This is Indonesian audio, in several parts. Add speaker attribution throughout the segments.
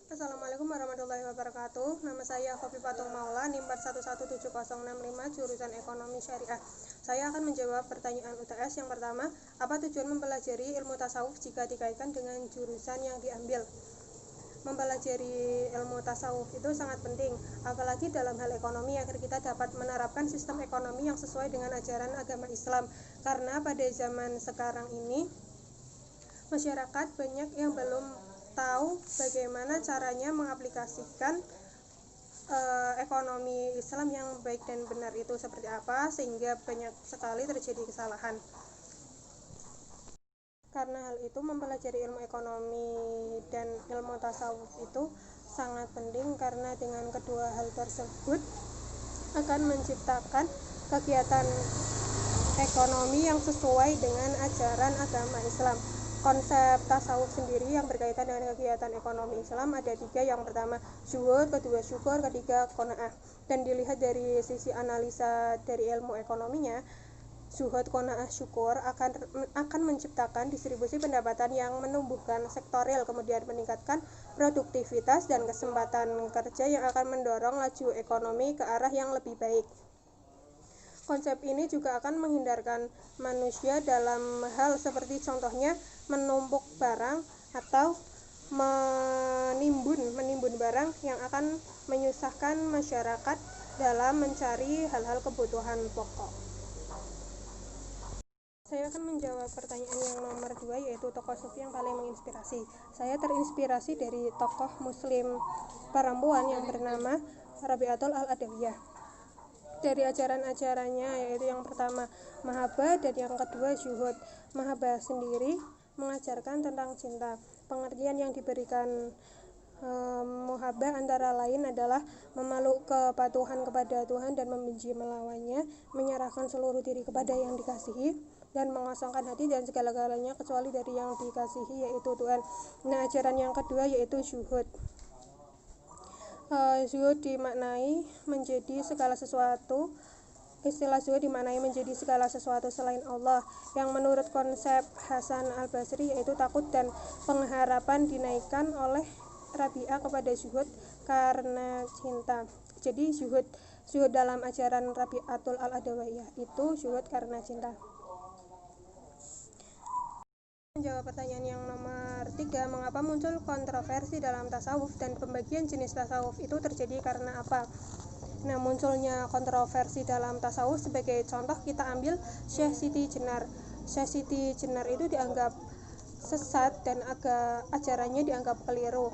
Speaker 1: Assalamualaikum warahmatullahi wabarakatuh. Nama saya Khofifatul Maula, NIM 411765, jurusan Ekonomi Syariah. Saya akan menjawab pertanyaan UTS yang pertama, apa tujuan mempelajari ilmu tasawuf jika dikaitkan dengan jurusan yang diambil? Mempelajari ilmu tasawuf itu sangat penting, apalagi dalam hal ekonomi, agar kita dapat menerapkan sistem ekonomi yang sesuai dengan ajaran agama Islam. Karena pada zaman sekarang ini masyarakat banyak yang belum tahu bagaimana caranya mengaplikasikan ekonomi Islam yang baik dan benar itu seperti apa, sehingga banyak sekali terjadi kesalahan. Karena hal itu, mempelajari ilmu ekonomi dan ilmu tasawuf itu sangat penting, karena dengan kedua hal tersebut akan menciptakan kegiatan ekonomi yang sesuai dengan ajaran agama Islam. Konsep tasawuf sendiri yang berkaitan dengan kegiatan ekonomi Islam ada 3. Yang pertama zuhud, kedua syukur, ketiga qanaah. Dan dilihat dari sisi analisa dari ilmu ekonominya, zuhud, qanaah, syukur akan menciptakan distribusi pendapatan yang menumbuhkan sektor real, kemudian meningkatkan produktivitas dan kesempatan kerja yang akan mendorong laju ekonomi ke arah yang lebih baik. Konsep ini juga akan menghindarkan manusia dalam hal seperti contohnya menumpuk barang atau menimbun barang yang akan menyusahkan masyarakat dalam mencari hal-hal kebutuhan pokok. Saya akan menjawab pertanyaan yang nomor 2, yaitu tokoh sufi yang paling menginspirasi. Saya terinspirasi dari tokoh muslim perempuan yang bernama Rabi'atul Al-Adawiyah. Dari ajaran-ajarannya, yaitu yang pertama mahabbah dan yang kedua zuhud. Mahabbah sendiri mengajarkan tentang cinta. Pengertian yang diberikan muhabbah antara lain adalah memeluk kepatuhan kepada Tuhan dan membenci melawannya, menyerahkan seluruh diri kepada yang dikasihi, dan mengosongkan hati dan segala-galanya kecuali dari yang dikasihi, yaitu Tuhan. Nah, ajaran yang kedua yaitu zuhud. Zuhud dimaknai menjadi segala sesuatu. Istilah zuhud dimaknai menjadi segala sesuatu selain Allah, yang menurut konsep Hasan Al-Basri yaitu takut dan pengharapan dinaikkan oleh Rabi'ah kepada zuhud karena cinta. Jadi zuhud dalam ajaran Rabi'atul Al-Adawiyah itu zuhud karena cinta. Menjawab pertanyaan yang nomor 3, mengapa muncul kontroversi dalam tasawuf dan pembagian jenis tasawuf itu terjadi karena apa? Nah, munculnya kontroversi dalam tasawuf sebagai contoh kita ambil Syekh Siti Jenar. Syekh Siti Jenar itu dianggap sesat dan ajarannya dianggap keliru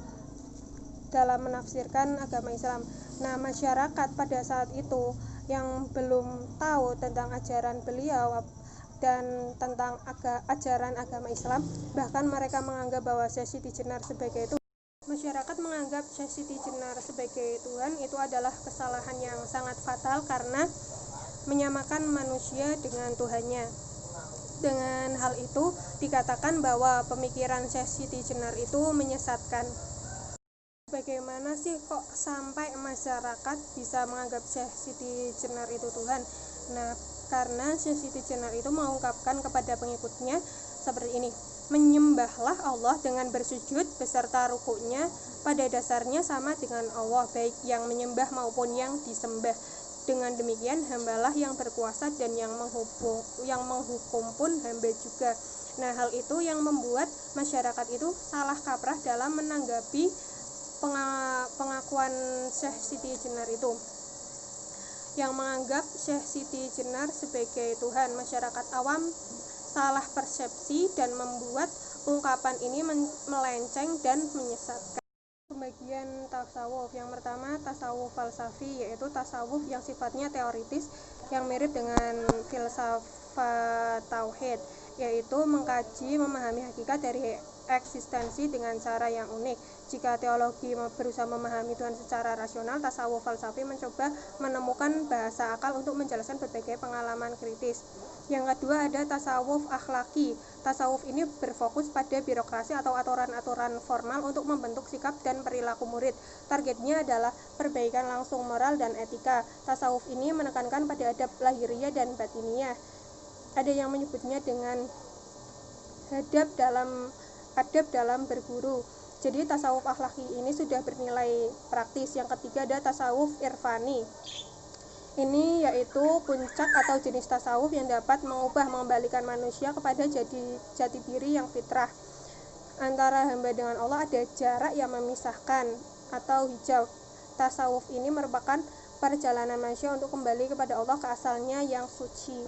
Speaker 1: dalam menafsirkan agama Islam. Nah, masyarakat pada saat itu yang belum tahu tentang ajaran beliau dan tentang ajaran agama Islam, bahkan mereka menganggap bahwa Syekh Siti Jenar sebagai itu. Masyarakat menganggap Syekh Siti Jenar sebagai Tuhan itu adalah kesalahan yang sangat fatal, karena menyamakan manusia dengan Tuhannya. Dengan hal itu dikatakan bahwa pemikiran Syekh Siti Jenar itu menyesatkan. Bagaimana sih kok sampai masyarakat bisa menganggap Syekh Siti Jenar itu Tuhan? Nah, karena Syekh Siti Jenar itu mengungkapkan kepada pengikutnya seperti ini: menyembahlah Allah dengan bersujud beserta rukuknya, pada dasarnya sama dengan Allah, baik yang menyembah maupun yang disembah. Dengan demikian hambalah yang berkuasa, dan yang menghukum pun hamba juga. Nah, hal itu yang membuat masyarakat itu salah kaprah dalam menanggapi pengakuan Syekh Siti Jenar itu, yang menganggap Syekh Siti Jenar sebagai Tuhan. Masyarakat awam salah persepsi dan membuat ungkapan ini melenceng dan menyesatkan. Pembagian tasawuf yang pertama, tasawuf falsafi, yaitu tasawuf yang sifatnya teoritis yang mirip dengan filsafat tauhid, yaitu mengkaji memahami hakikat dari eksistensi dengan cara yang unik. Jika teologi berusaha memahami Tuhan secara rasional, tasawuf falsafi mencoba menemukan bahasa akal untuk menjelaskan berbagai pengalaman kritis. Yang kedua ada tasawuf akhlaki. Tasawuf ini berfokus pada birokrasi atau aturan-aturan formal untuk membentuk sikap dan perilaku murid. Targetnya adalah perbaikan langsung moral dan etika. Tasawuf ini menekankan pada adab lahiriah dan batiniah. Ada yang menyebutnya dengan adab dalam berguru. Jadi tasawuf akhlaki ini sudah bernilai praktis. Yang ketiga ada tasawuf irfani. Ini yaitu puncak atau jenis tasawuf yang dapat mengembalikan manusia kepada jati diri yang fitrah. Antara hamba dengan Allah ada jarak yang memisahkan atau hijab. Tasawuf ini merupakan perjalanan manusia untuk kembali kepada Allah ke asalnya yang suci.